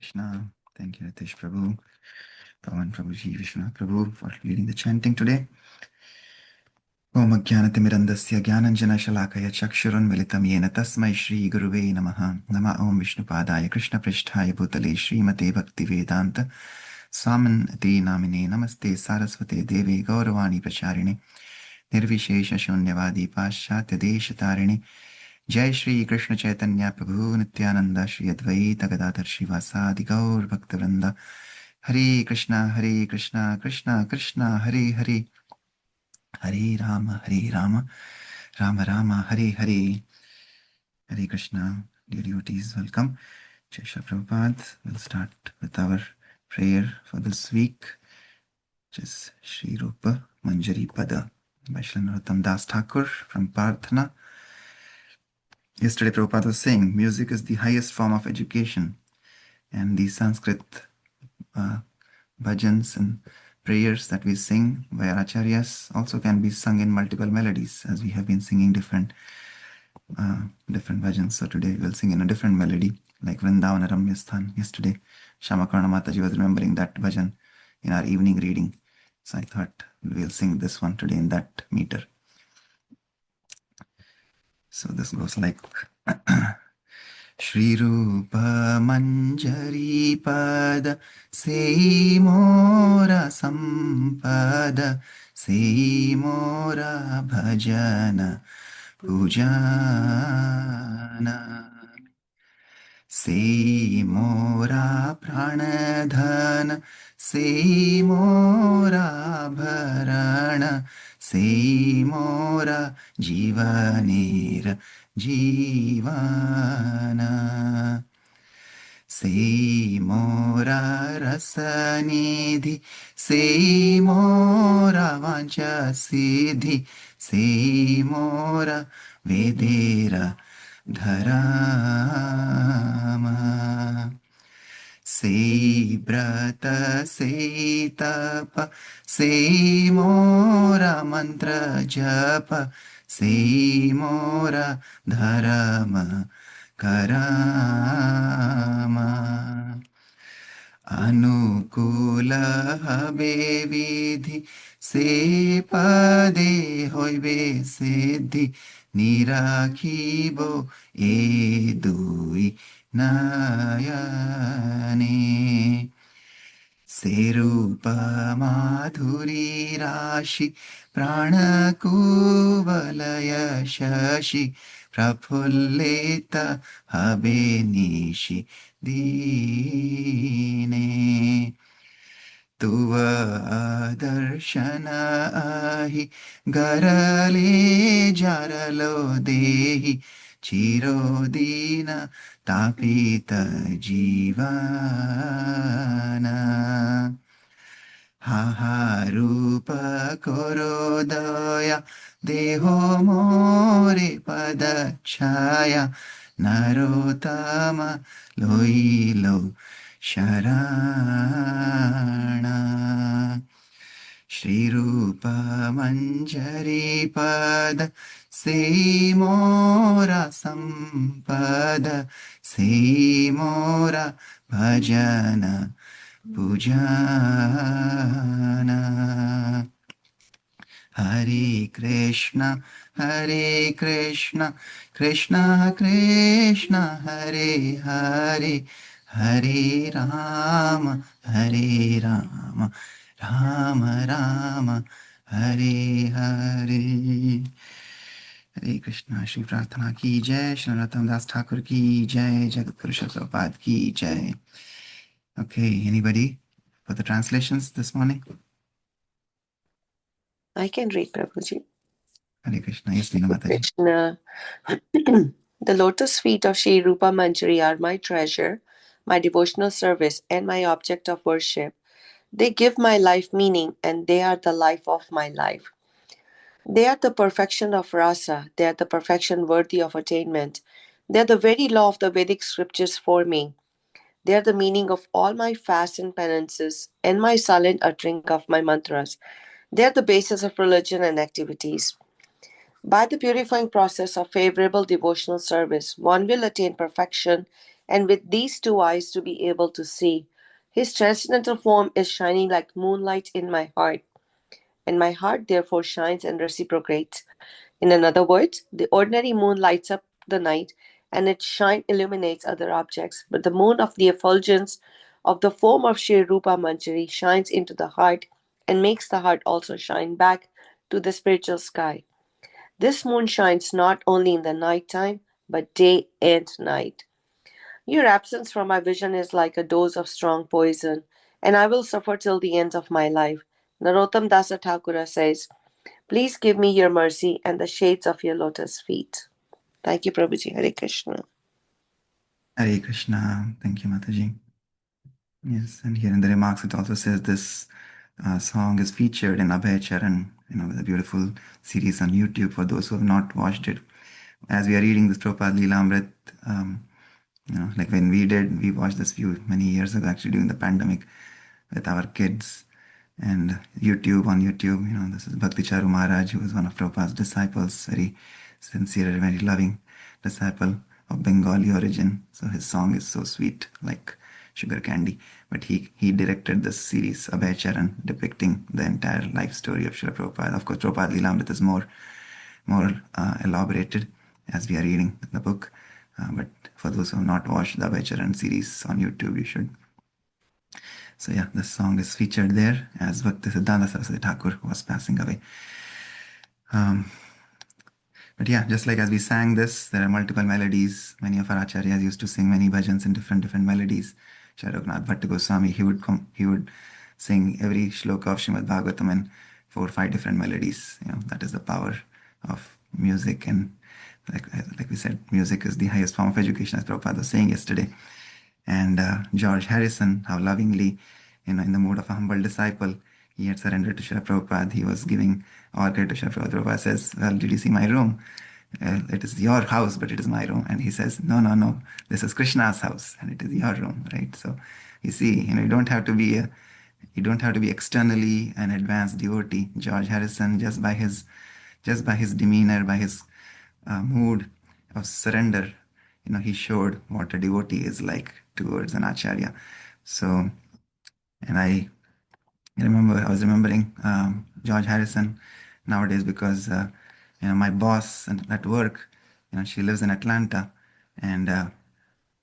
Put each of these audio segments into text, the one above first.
Krishna. Thank you, Ritesh Prabhu, Pawan Prabhuji, Vishwanath Prabhu for leading the chanting today. Om Ajnanatimirandasya Jnananjana-shalakaya Chakshurunmilitam Yena Tasmai Shri Guruve Namaha. Nama Om Vishnupadaya Krishna Pristhaya Bhutale Srimate Bhaktivedanta Swaminati Namine Namaste Saraswate Devi Gauravani Pracharine Nirvishesha Shunyavadi Paschatya Deshatarine Jai Shri Krishna Chaitanya Prabhu Nityananda Shri Advaita Gadadhar Shivasadi Gaur Bhaktivinoda Hare Krishna Krishna Krishna Hare Hare Hare Rama, Rama Rama, Hare Hare. Hare Krishna, dear devotees, welcome. Jai Shri Prabhupada. We'll start with our prayer for this week, which is Shri Rupa Manjari Pada by Shri Narottam Das Thakur from Parthana. Yesterday Prabhupada was saying, music is the highest form of education, and the Sanskrit bhajans and prayers that we sing by our acharyas also can be sung in multiple melodies, as we have been singing different bhajans. So today we'll sing in a different melody, like Vrindavana Ramyasthan. Yesterday, Shamakarna Mataji was remembering that bhajan in our evening reading. So I thought we'll sing this one today in that meter. So this goes like Shri Rupa Manjari Pada Sei Mora Sampada Sei Mora Bhajana Pujana Sei Mora Pranadhana Sei Mora Bharana Sei Mora Jivanera Jivana Sei Mora Rasanidhi Sei Mora Vancha Siddhi Sei Mora Vedera Dharama Sei Brata Sei Tapa Sei Mora Mantra Japa Sei Mora Dharama Karama Anukula habe vidhi se pade hoibe siddhi nirakhibo e dui nayane Serupa madhuri rashi pranakuvalaya shashi prafullita habe nishi dine Tuva darshana ahi garale jaralo dehi chirodina tapita jivana Haharupa korodaya deho more padachaya narotama loilo sharana Shri Rupa Manjari Pada Sei Mora Sampada Sei Mora Bhajana Pujana Hare Krishna Krishna Krishna Hare Hare Hare Rama Rama Rama Hare Hare Hare Krishna Shri Prarthana ki jai Shri Narottam Das Thakur ki jai Jagatguru Srila Prabhupada ki jai. Okay, anybody for the translations this morning? I can read, Prabhuji. Hare Krishna. Yes, Leena Mataji. Krishna. The lotus feet of Shri Rupa Manjari are my treasure, my devotional service, and my object of worship. They give my life meaning, and they are the life of my life. They are the perfection of rasa. They are the perfection worthy of attainment. They are the very law of the Vedic scriptures for me. They are the meaning of all my fasts and penances, and my silent uttering of my mantras. They are the basis of religion and activities. By the purifying process of favorable devotional service, one will attain perfection and with these two eyes to be able to see. His transcendental form is shining like moonlight in my heart, and my heart therefore shines and reciprocates. In other words, the ordinary moon lights up the night, and its shine illuminates other objects, but the moon of the effulgence of the form of Sri Rupa Manjari shines into the heart and makes the heart also shine back to the spiritual sky. This moon shines not only in the night time, but day and night. Your absence from my vision is like a dose of strong poison, and I will suffer till the end of my life. Narottam Dasa Thakura says, please give me your mercy and the shades of your lotus feet. Thank you, Prabhuji. Hare Krishna. Hare Krishna. Thank you, Mataji. Yes, and here in the remarks it also says this song is featured in Abhay Charan, with a beautiful series on YouTube for those who have not watched it. As we are reading this Prabhupada Leela Amrit, like when we watched this few many years ago, actually during the pandemic with our kids, and on YouTube, this is Bhakti Charu Maharaj, who was one of Prabhupada's disciples, very sincere, very loving disciple of Bengali origin. So his song is so sweet, like sugar candy. But he directed this series, Abhay Charan, depicting the entire life story of Srila Prabhupada. Of course, Prabhupada Leela is more elaborated as we are reading the book. But for those who have not watched the Abhay Charan series on YouTube, you should. So yeah, this song is featured there as Bhakti Siddhanta Saraswati Thakur was passing away. But yeah, just like as we sang this, there are multiple melodies. Many of our acharyas used to sing many bhajans in different melodies. Shri Raghunath Bhatta Goswami, he would sing every shloka of Srimad Bhagavatam in 4 or 5 different melodies. That is the power of music. And like we said, music is the highest form of education, as Prabhupada was saying yesterday. And George Harrison, how lovingly, in the mood of a humble disciple, he had surrendered to Srila Prabhupada. He was giving all credit to Srila Prabhupada. Prabhupada says, well, did you see my room? It is your house, but it is my room. And he says, no, this is Krishna's house, and it is your room, right? So you see, you don't have to be externally an advanced devotee. George Harrison, just by his demeanor, by his mood of surrender, he showed what a devotee is like towards an acharya. So, and I was remembering George Harrison nowadays because my boss at work, she lives in Atlanta, and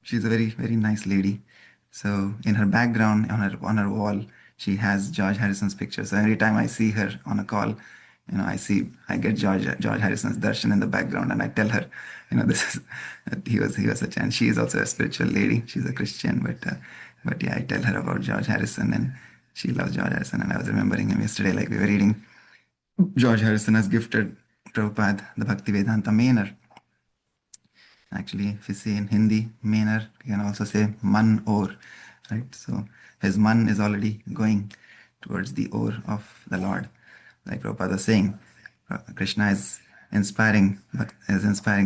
she's a very very nice lady. So in her background, on her wall, she has George Harrison's picture. So every time I see her on a call, I get George Harrison's darshan in the background, and I tell her, this is he was such, and she is also a spiritual lady. She's a Christian, but yeah, I tell her about George Harrison, and she loves George Harrison. And I was remembering him yesterday, like we were reading. George Harrison has gifted Prabhupada the Bhaktivedanta Mener. Actually, if you say in Hindi, Mener, you can also say Man Or, right? So his Man is already going towards the Or of the Lord. Like Prabhupada was saying, Krishna is inspiring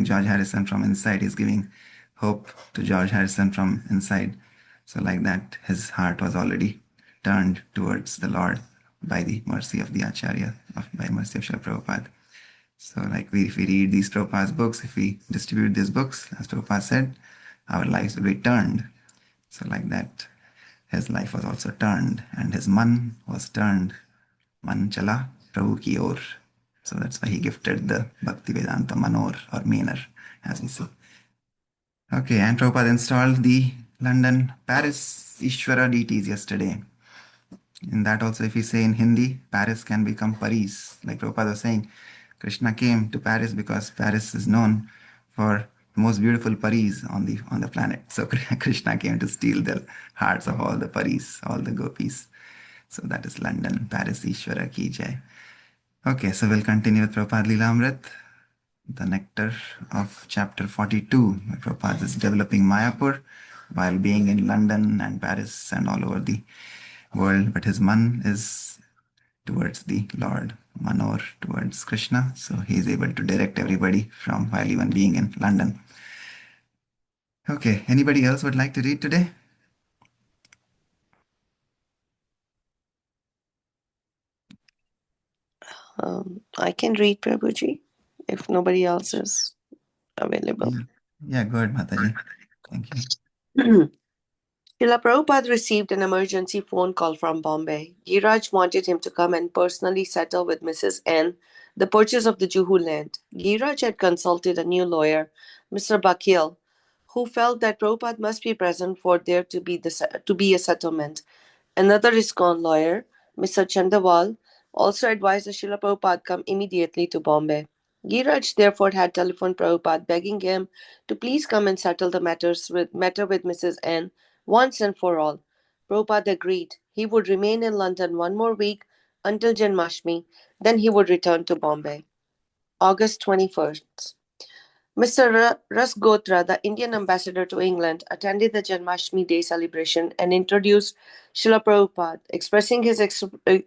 George Harrison from inside. He's giving hope to George Harrison from inside. So like that, his heart was already turned towards the Lord by the mercy of the Acharya, by mercy of Srila Prabhupada. So like if we read these Prabhupada's books, if we distribute these books, as Prabhupada said, our lives will be turned. So like that, his life was also turned, and his man was turned. Man chala Prabhu ki or. So that's why he gifted the Bhaktivedanta Manor or Mener, as we say. Okay, and Prabhupada installed the London Paris Ishvara deities yesterday. In that also, if we say in Hindi, Paris can become Paris. Like Prabhupada was saying, Krishna came to Paris because Paris is known for the most beautiful Paris on the planet. So Krishna came to steal the hearts of all the Paris, all the gopis. So that is London, Paris Ishvara ki jai. Okay, so we'll continue with Prabhupada Leela Amrit, the nectar of chapter 42. Where Prabhupada is developing Mayapur while being in London and Paris and all over the world, but his man is towards the Lord, Manor towards Krishna. So he is able to direct everybody from while even being in London. Okay, anybody else would like to read today? I can read, Prabhuji, if nobody else is available. Yeah, go ahead, Mataji. Thank you. Srila Prabhupada received an emergency phone call from Bombay. Giraj wanted him to come and personally settle with Mrs. N the purchase of the Juhu land. Giraj had consulted a new lawyer, Mr. Bakil, who felt that Prabhupada must be present for there to be a settlement. Another ISKCON lawyer, Mr. Chandawal, also advised that Srila Prabhupada come immediately to Bombay. Giraj therefore had telephoned Prabhupada begging him to please come and settle the matter with Mrs. N once and for all. Prabhupada agreed. He would remain in London one more week until Janmashtami, then he would return to Bombay. August 21st. Mr. Russ Gotra, the Indian ambassador to England, attended the Janmashtami Day celebration and introduced Srila Prabhupada, expressing his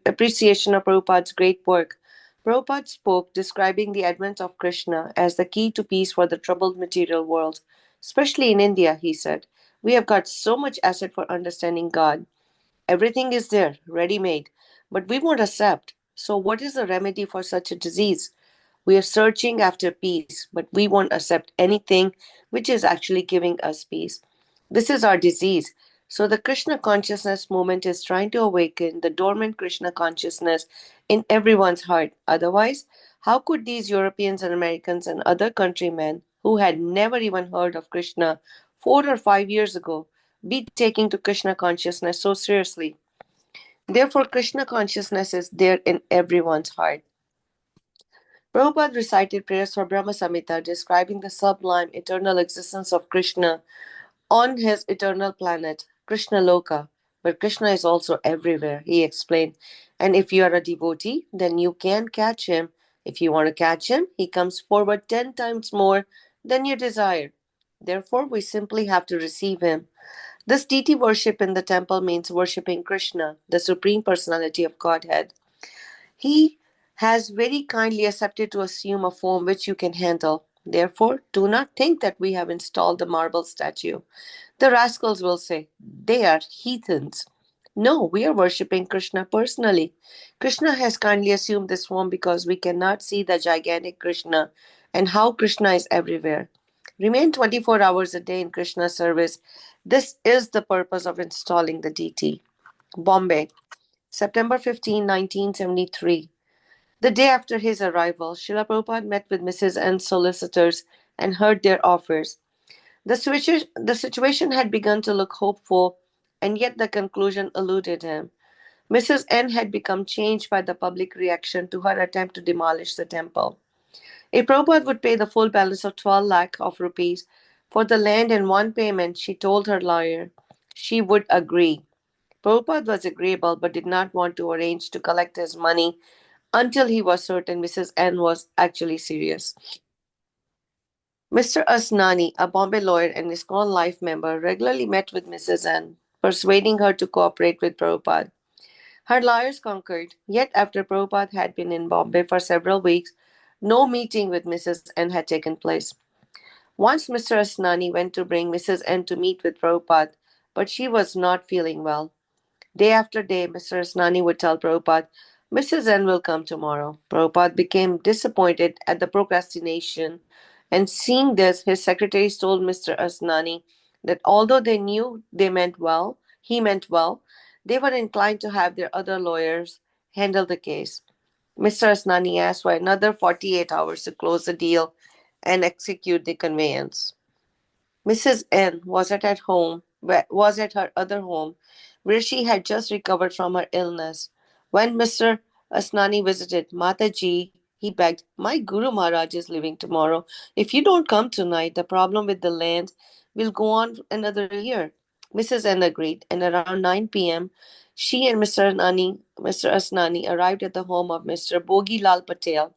appreciation of Prabhupada's great work. Prabhupada spoke, describing the advent of Krishna as the key to peace for the troubled material world. Especially in India, he said, we have got so much asset for understanding God. Everything is there, ready made, but we won't accept. So, what is the remedy for such a disease? We are searching after peace, but we won't accept anything which is actually giving us peace. This is our disease. So, the Krishna consciousness movement is trying to awaken the dormant Krishna consciousness in everyone's heart. Otherwise, how could these Europeans and Americans and other countrymen who had never even heard of Krishna 4 or 5 years ago be taking to Krishna consciousness so seriously? Therefore, Krishna consciousness is there in everyone's heart. Prabhupada recited prayers for Brahma Samhita describing the sublime eternal existence of Krishna on his eternal planet, Krishna Loka. But Krishna is also everywhere, he explained. And if you are a devotee, then you can catch him. If you want to catch him, he comes forward 10 times more than you desire. Therefore, we simply have to receive him. This deity worship in the temple means worshipping Krishna, the Supreme Personality of Godhead. He has very kindly accepted to assume a form which you can handle. Therefore, do not think that we have installed a marble statue. The rascals will say, they are heathens. No, we are worshipping Krishna personally. Krishna has kindly assumed this form because we cannot see the gigantic Krishna and how Krishna is everywhere. Remain 24 hours a day in Krishna's service. This is the purpose of installing the deity. Bombay, September 15, 1973. The day after his arrival, Srila Prabhupada met with Mrs. N's solicitors and heard their offers. The situation had begun to look hopeful, and yet the conclusion eluded him. Mrs. N had become changed by the public reaction to her attempt to demolish the temple. If Prabhupada would pay the full balance of 12 lakh of rupees for the land in one payment, she told her lawyer she would agree. Prabhupada was agreeable but did not want to arrange to collect his money until he was certain Mrs. N was actually serious. Mr. Asnani, a Bombay lawyer and ISKCON Life member, regularly met with Mrs. N, persuading her to cooperate with Prabhupada. Her lawyers concurred, yet after Prabhupada had been in Bombay for several weeks, no meeting with Mrs. N had taken place. Once Mr. Asnani went to bring Mrs. N to meet with Prabhupada, but she was not feeling well. Day after day, Mr. Asnani would tell Prabhupada, Mrs. N will come tomorrow. Prabhupada became disappointed at the procrastination, and seeing this, his secretaries told Mr. Asnani that although they knew he meant well, they were inclined to have their other lawyers handle the case. Mr. Asnani asked for another 48 hours to close the deal and execute the conveyance. Mrs. N was at her other home, where she had just recovered from her illness. When Mr. Asnani visited Mataji, he begged, My Guru Maharaj is leaving tomorrow. If you don't come tonight, the problem with the land will go on another year. Mrs. N agreed, and around 9 p.m., she and Mr. Asnani arrived at the home of Mr. Bogi Lal Patel,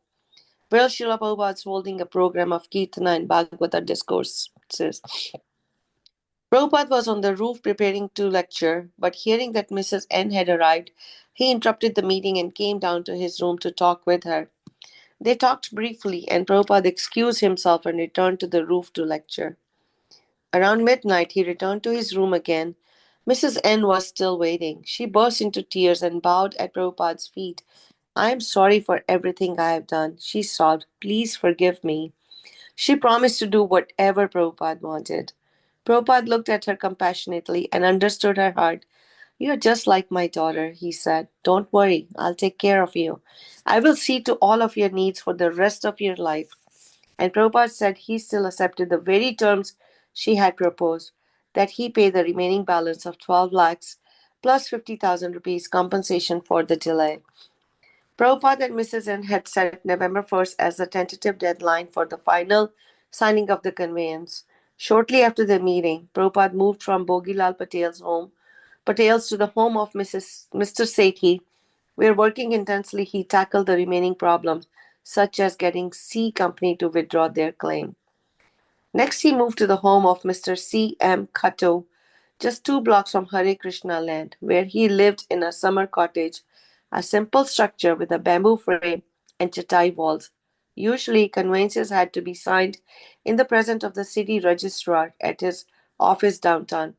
where Srila Prabhupada was holding a program of Kirtana and Bhagavata discourses. Prabhupada was on the roof preparing to lecture, but hearing that Mrs. N had arrived, he interrupted the meeting and came down to his room to talk with her. They talked briefly, and Prabhupada excused himself and returned to the roof to lecture. Around midnight, he returned to his room again. Mrs. N was still waiting. She burst into tears and bowed at Prabhupada's feet. I am sorry for everything I have done, she sobbed. Please forgive me. She promised to do whatever Prabhupada wanted. Prabhupada looked at her compassionately and understood her heart. "You're just like my daughter," he said. "Don't worry, I'll take care of you. I will see to all of your needs for the rest of your life." And Prabhupada said he still accepted the very terms she had proposed, that he pay the remaining balance of 12 lakhs plus 50,000 rupees compensation for the delay. Prabhupada and Mrs. N had set November 1st as the tentative deadline for the final signing of the conveyance. Shortly after the meeting, Prabhupada moved from Bogilal Patel's to the home of Mr. Sethi, where working intensely he tackled the remaining problems, such as getting C Company to withdraw their claim. Next, he moved to the home of Mr. C. M. Khatto, just 2 blocks from Hare Krishna land, where he lived in a summer cottage, a simple structure with a bamboo frame and chatai walls. Usually, conveyances had to be signed in the presence of the city registrar at his office downtown,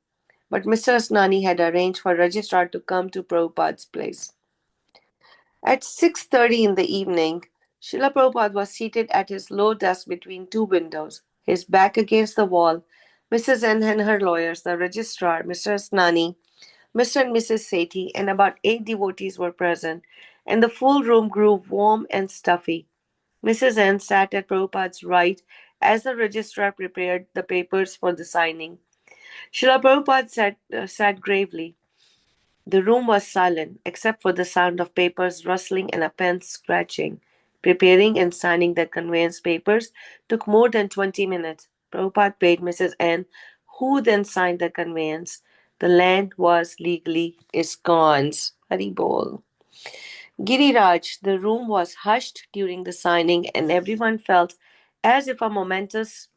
but Mr. Asnani had arranged for registrar to come to Prabhupada's place. At 6:30 in the evening, Srila Prabhupada was seated at his low desk between two windows, his back against the wall. Mrs. N and her lawyers, the registrar, Mr. Asnani, Mr. and Mrs. Sethi, and about 8 devotees were present, and the full room grew warm and stuffy. Mrs. N sat at Prabhupada's right as the registrar prepared the papers for the signing. Srila Prabhupada sat gravely. The room was silent, except for the sound of papers rustling and a pen scratching. Preparing and signing the conveyance papers took more than 20 minutes. Prabhupada paid Mrs. N, who then signed the conveyance. The land was legally ISKCON's. Hari Bol. Giriraj, the room was hushed during the signing, and everyone felt as if a momentous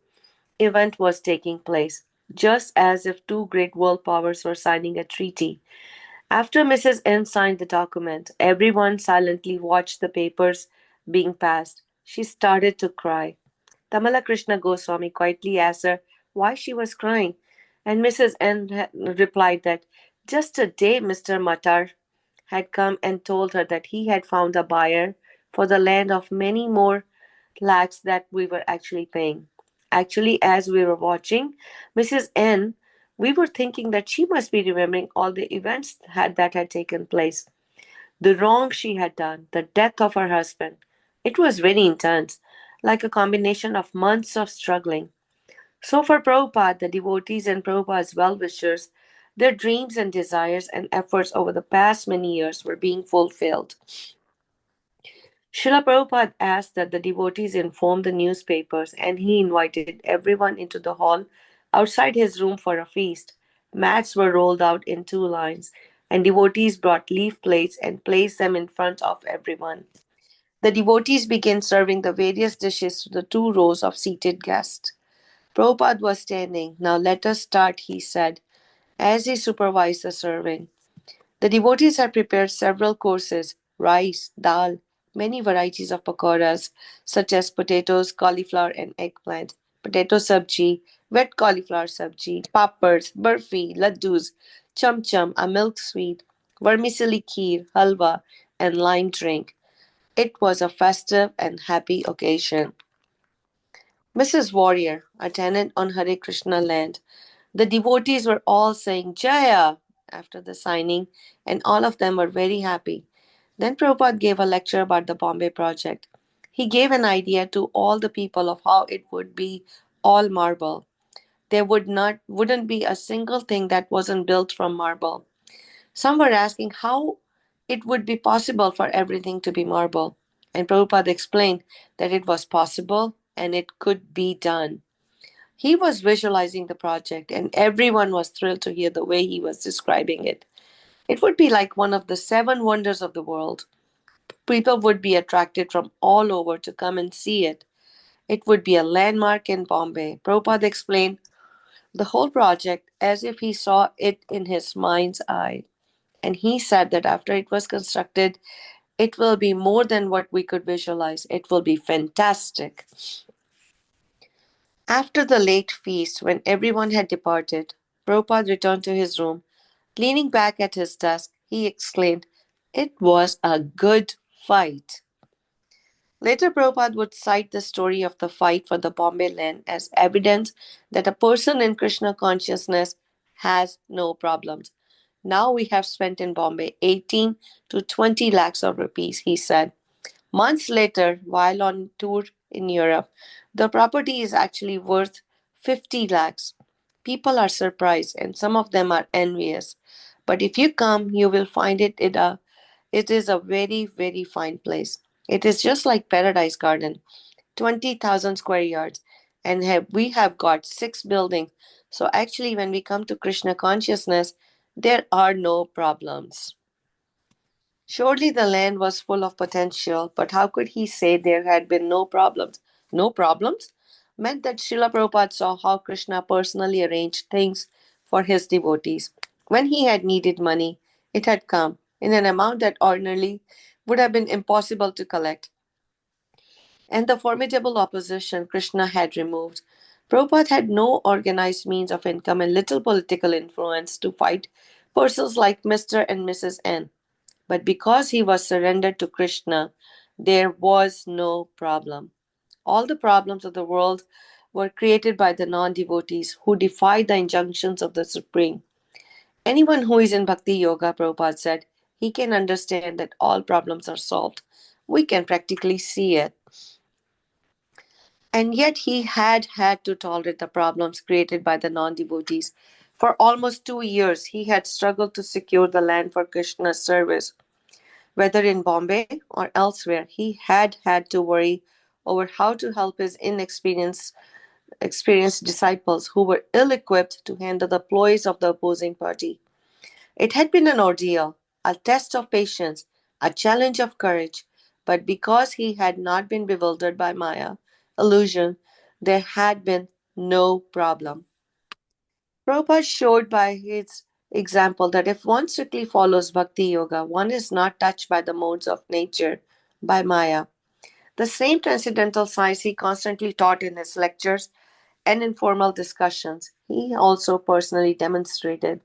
event was taking place, just as if two great world powers were signing a treaty. After Mrs. N signed the document, everyone silently watched the papers being passed. She started to cry. Tamala Krishna Goswami quietly asked her why she was crying, and Mrs. N replied that just a day Mr. Matar had come and told her that he had found a buyer for the land of many more lakhs that we were actually paying. Actually, as we were watching Mrs. N, we were thinking that she must be remembering all the events that had taken place, the wrong she had done, the death of her husband. It was very intense, like a combination of months of struggling. So, for Prabhupada, the devotees and Prabhupada's well wishers, their dreams and desires and efforts over the past many years were being fulfilled. Srila Prabhupada asked that the devotees inform the newspapers, and he invited everyone into the hall outside his room for a feast. Mats were rolled out in 2 lines, and devotees brought leaf plates and placed them in front of everyone. The devotees began serving the various dishes to the 2 rows of seated guests. Prabhupada was standing. "Now let us start," he said, as he supervised the serving. The devotees had prepared several courses: rice, dal, many varieties of pakoras, such as potatoes, cauliflower, and eggplant, potato sabji, wet cauliflower sabji, papads, burfi, laddus, chum chum, a milk sweet, vermicelli kheer, halwa, and lime drink. It was a festive and happy occasion. Mrs. Warrior, a tenant on Hare Krishna land, the devotees were all saying Jaya after the signing, and all of them were very happy. Then Prabhupada gave a lecture about the Bombay project. He gave an idea to all the people of how it would be all marble. There wouldn't be a single thing that wasn't built from marble. Some were asking how it would be possible for everything to be marble. And Prabhupada explained that it was possible and it could be done. He was visualizing the project, and everyone was thrilled to hear the way he was describing it. It would be like one of the 7 wonders of the world. People would be attracted from all over to come and see it. It would be a landmark in Bombay. Prabhupada explained the whole project as if he saw it in his mind's eye. And he said that after it was constructed, it will be more than what we could visualize. It will be fantastic. After the late feast, when everyone had departed, Prabhupada returned to his room. Leaning back at his desk, he exclaimed, "It was a good fight." Later, Prabhupada would cite the story of the fight for the Bombay land as evidence that a person in Krishna consciousness has no problems. Now we have spent in Bombay 18 to 20 lakhs of rupees, he said. Months later, while on tour in Europe, the property is actually worth 50 lakhs. People are surprised and some of them are envious. But if you come, you will find it is a very, very fine place. It is just like Paradise Garden, 20,000 square yards, and we have got 6 buildings. So actually, when we come to Krishna consciousness, there are no problems. Surely the land was full of potential, but how could he say there had been no problems? No problems meant that Srila Prabhupada saw how Krishna personally arranged things for his devotees. When he had needed money, it had come in an amount that ordinarily would have been impossible to collect. And the formidable opposition Krishna had removed. Prabhupada had no organized means of income and little political influence to fight persons like Mr. and Mrs. N. But because he was surrendered to Krishna, there was no problem. All the problems of the world were created by the non devotees who defied the injunctions of the Supreme. Anyone who is in Bhakti Yoga, Prabhupada said, he can understand that all problems are solved. We can practically see it. And yet he had to tolerate the problems created by the non devotees. For almost 2 years, he had struggled to secure the land for Krishna's service. Whether in Bombay or elsewhere, he had to worry over how to help his experienced disciples who were ill equipped to handle the ploys of the opposing party. It had been an ordeal, a test of patience, a challenge of courage, but because he had not been bewildered by Maya, illusion, there had been no problem. Prabhupada showed by his example that if one strictly follows Bhakti Yoga, one is not touched by the modes of nature, by Maya. The same transcendental science he constantly taught in his lectures and informal discussions, he also personally demonstrated.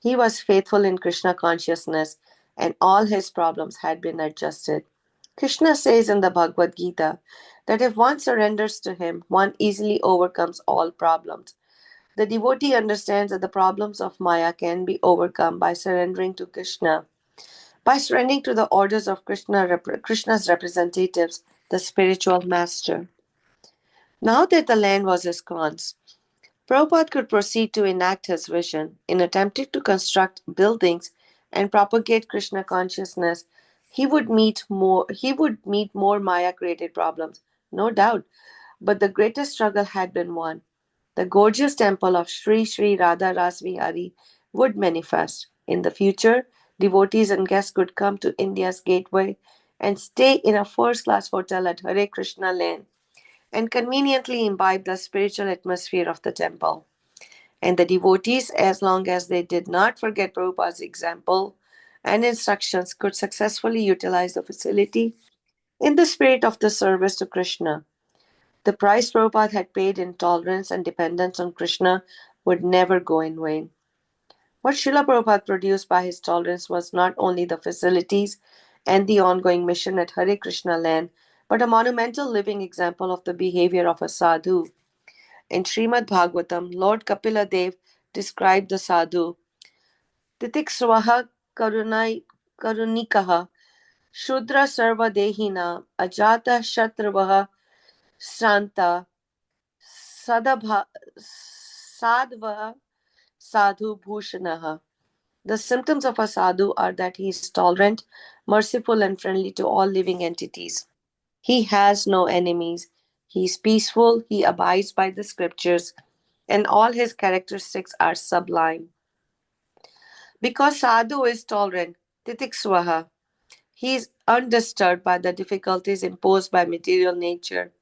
He was faithful in Krishna consciousness, and all his problems had been adjusted. Krishna says in the Bhagavad Gita that if one surrenders to him, one easily overcomes all problems. The devotee understands that the problems of Maya can be overcome by surrendering to Krishna, by surrendering to the orders of Krishna's representatives, the spiritual master. Now that the land was ISKCON's, Prabhupada could proceed to enact his vision. In attempting to construct buildings and propagate Krishna consciousness, he would meet more Maya created problems, no doubt. But the greatest struggle had been won. The gorgeous temple of Sri Sri Radha Ras Vihari would manifest. In the future, devotees and guests could come to India's gateway and stay in a first class hotel at Hare Krishna Lane and conveniently imbibe the spiritual atmosphere of the temple. And the devotees, as long as they did not forget Prabhupada's example and instructions, could successfully utilize the facility in the spirit of the service to Krishna. The price Prabhupada had paid in tolerance and dependence on Krishna would never go in vain. What Srila Prabhupada produced by his tolerance was not only the facilities and the ongoing mission at Hare Krishna land, but a monumental living example of the behavior of a sadhu. In Srimad Bhagavatam, Lord Kapila Dev described the sadhu, Titiksvaha karunikaha, Shudra sarva dehina, ajata shatravaha, Santa, Sadabha, Sadvaha, Sadhu Bhushanaha. The symptoms of a sadhu are that he is tolerant, merciful, and friendly to all living entities. He has no enemies. He is peaceful, he abides by the scriptures, and all his characteristics are sublime. Because sadhu is tolerant, titiksvaha, he is undisturbed by the difficulties imposed by material nature.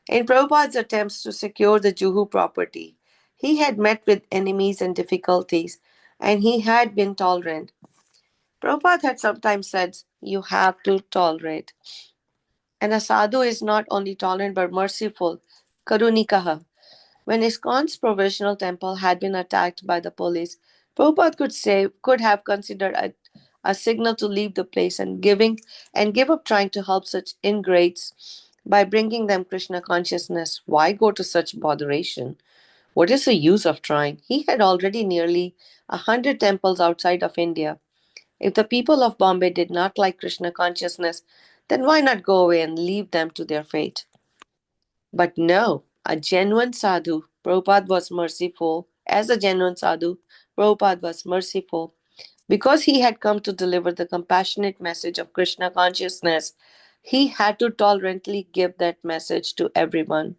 In Prabhupada's attempts to secure the Juhu property, he had met with enemies and difficulties, and he had been tolerant. Prabhupada had sometimes said, you have to tolerate. And a sadhu is not only tolerant but merciful, karunikaha. When ISKCON's provisional temple had been attacked by the police, Prabhupada could have considered a signal to leave the place and give up trying to help such ingrates by bringing them Krishna consciousness. Why go to such botheration? What is the use of trying? He had already nearly 100 temples outside of India. If the people of Bombay did not like Krishna consciousness, then why not go away and leave them to their fate? But no, a genuine sadhu, Prabhupada was merciful. As a genuine sadhu, Prabhupada was merciful. Because he had come to deliver the compassionate message of Krishna consciousness, he had to tolerantly give that message to everyone.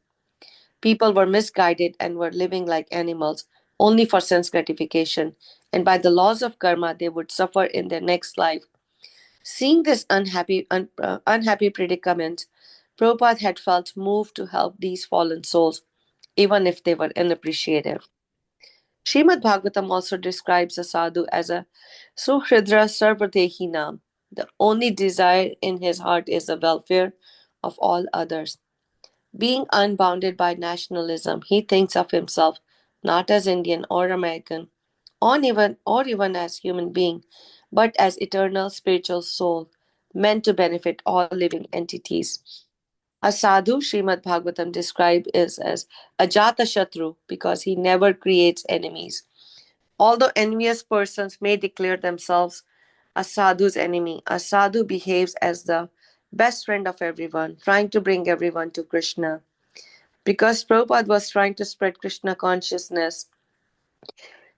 People were misguided and were living like animals only for sense gratification, and by the laws of karma, they would suffer in their next life. Seeing this unhappy predicament, Prabhupada had felt moved to help these fallen souls, even if they were inappreciative. Srimad Bhagavatam also describes a sadhu as a Suhridra Sarvadehinam. The only desire in his heart is the welfare of all others. Being unbounded by nationalism, he thinks of himself not as Indian or American, or even as human being, but as eternal spiritual soul, meant to benefit all living entities. A sadhu, Srimad Bhagavatam described is as Ajata Shatru because he never creates enemies. Although envious persons may declare themselves a sadhu's enemy, a sadhu behaves as the best friend of everyone, trying to bring everyone to Krishna. Because Prabhupada was trying to spread Krishna consciousness,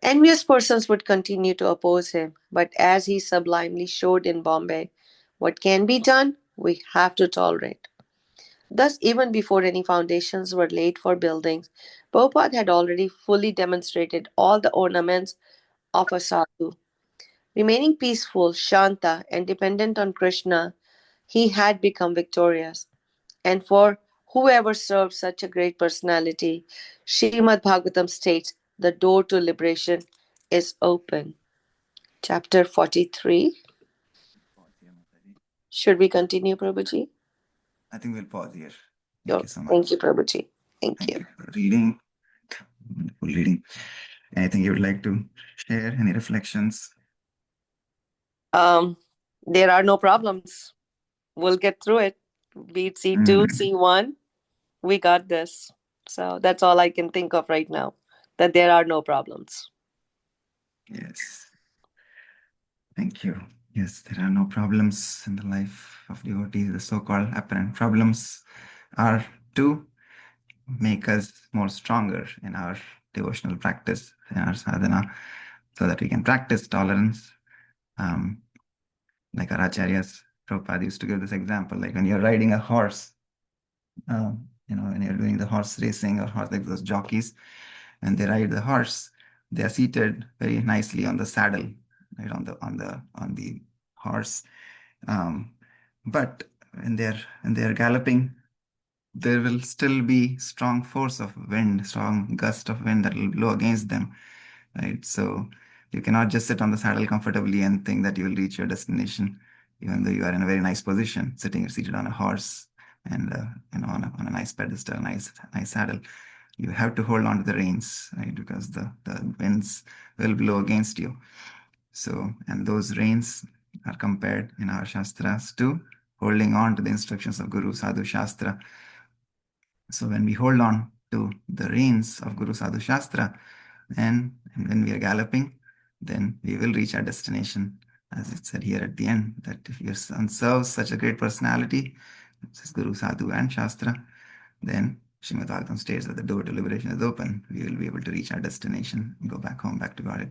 envious persons would continue to oppose him. But as he sublimely showed in Bombay, what can be done, we have to tolerate. Thus, even before any foundations were laid for buildings, Prabhupada had already fully demonstrated all the ornaments of a sadhu. Remaining peaceful, Shanta, and dependent on Krishna, he had become victorious. And for whoever served such a great personality, Srimad Bhagavatam states the door to liberation is open. Chapter 43. Pause here, Mataji. Should we continue, Prabhuji? I think we'll pause here. Thank Oh, you so much. thank you, Prabhuji. Thank Thank you. you for reading. Wonderful reading. Anything you would like to share? Any reflections? There are no problems. We'll get through it. Be it C2, C1, we got this. So that's all I can think of right now, that there are no problems. Yes. Thank you. Yes, there are no problems in the life of devotees. The so-called apparent problems are to make us more stronger in our devotional practice, in our sadhana, so that we can practice tolerance. Like our acharyas, Prabhupada used to give this example, like when you're riding a horse, when you're doing the horse racing or horse, like those jockeys, and they ride the horse, they are seated very nicely on the saddle, right, on the horse. But when they're galloping, there will still be strong force of wind, strong gust of wind that will blow against them, right? So you cannot just sit on the saddle comfortably and think that you will reach your destination, even though you are in a very nice position, seated on a horse and on a nice pedestal, nice saddle. You have to hold on to the reins, right? Because the winds will blow against you. So, and those reins are compared in our Shastras to holding on to the instructions of Guru Sadhu Shastra. So when we hold on to the reins of Guru Sadhu Shastra, and when we are galloping, then we will reach our destination. As it said here at the end, that if your son serves such a great personality, says Guru Sadhu and Shastra, then Srimad Bhagavatam states that the door to liberation is open. We will be able to reach our destination and go back home, back to God.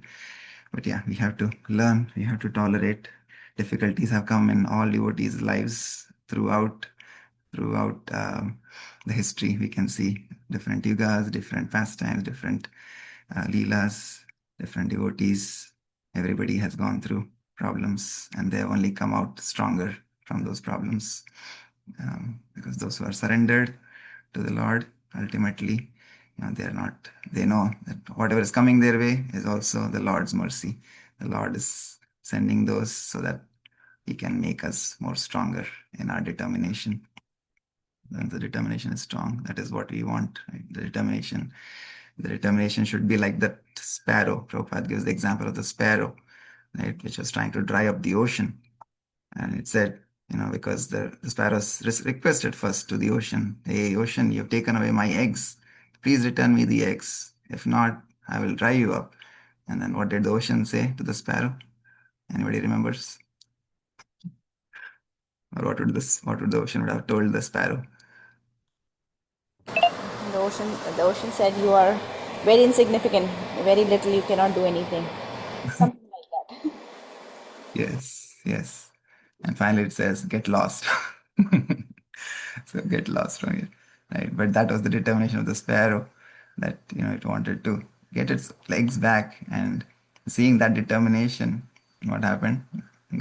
But yeah, we have to learn, we have to tolerate. Difficulties have come in all devotees' lives throughout the history. We can see different yugas, different pastimes, different leelas, different devotees. Everybody has gone through problems, and they have only come out stronger from those problems, because those who are surrendered to the Lord, ultimately, they know that whatever is coming their way is also the Lord's mercy. The Lord is sending those so that He can make us more stronger in our determination. When the determination is strong, that is what we want, right? The determination should be like that sparrow. Prabhupada gives the example of the sparrow. right, which was trying to dry up the ocean. And it said, because the sparrows requested first to the ocean, "Hey, ocean, you've taken away my eggs. Please return me the eggs. If not, I will dry you up." And then what did the ocean say to the sparrow? Anybody remembers? Or what would the ocean would have told the sparrow? The ocean said, "You are very insignificant, very little, you cannot do anything." Something like that. Yes, yes. And finally it says, "Get lost." So get lost from it. Right. But that was the determination of the sparrow, that it wanted to get its legs back. And seeing that determination, what happened?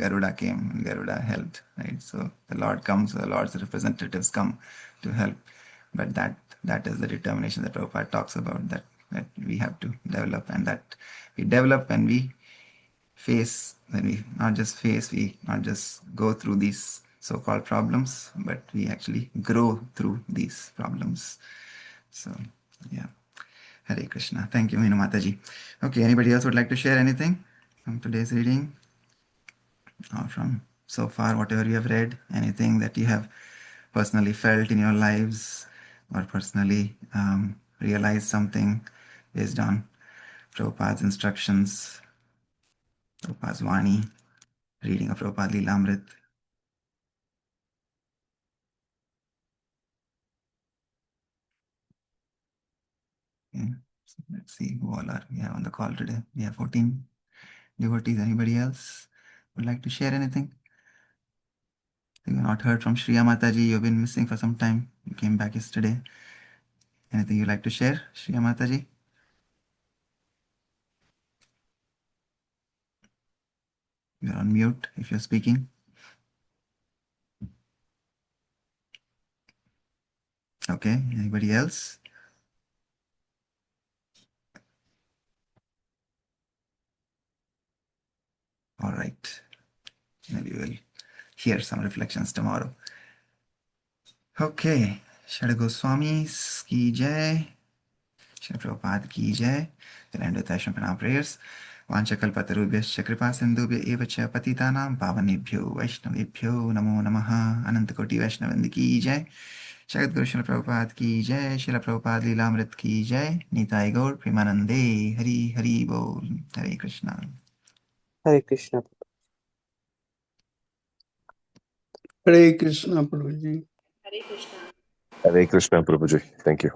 Garuda came and Garuda helped. Right. So the Lord comes, the Lord's representatives come to help. But that is the determination that Prabhupada talks about, that we have to develop, and that we develop when we not just go through these so-called problems, but we actually grow through these problems. So, yeah. Hare Krishna. Thank you, Meenu Mataji. Okay, anybody else would like to share anything from today's reading? Or from so far, whatever you have read, anything that you have personally felt in your lives, or personally realized something based on Prabhupada's instructions, Prabhupada's Vani, reading of Prabhupada Lilamrit. Okay. So let's see who all are we have on the call today. We have 14 devotees. Anybody else would like to share anything? You've not heard from Shriya Mataji. You've been missing for some time. You came back yesterday. Anything you'd like to share, Shriya Mataji? You're on mute if you're speaking. Okay. Anybody else? All right. Maybe we'll hear some reflections tomorrow. Okay. Shri Goswamis ki jai. Shri Prabhupada ki jai. We'll end with Ashram Pranam prayers. वाञ्छकल्पतरुभ्यश्च कृपासिन्धुभ्य एव च पतितानां पावनेभ्यो वैष्णवेभ्यो नमो नमः। अनंतकोटि वैष्णववृंद की जय। जगद्गुरु श्रील प्रभुपाद की जय। श्रील प्रभुपाद लीलामृत की जय। निताई गौर प्रेमानंदे। हरि हरि बोल। हरे Krishna. Hare Krishna. Hare Krishna, Prabhuji. Hare Krishna. Hare Krishna, Prabhuji. Thank you.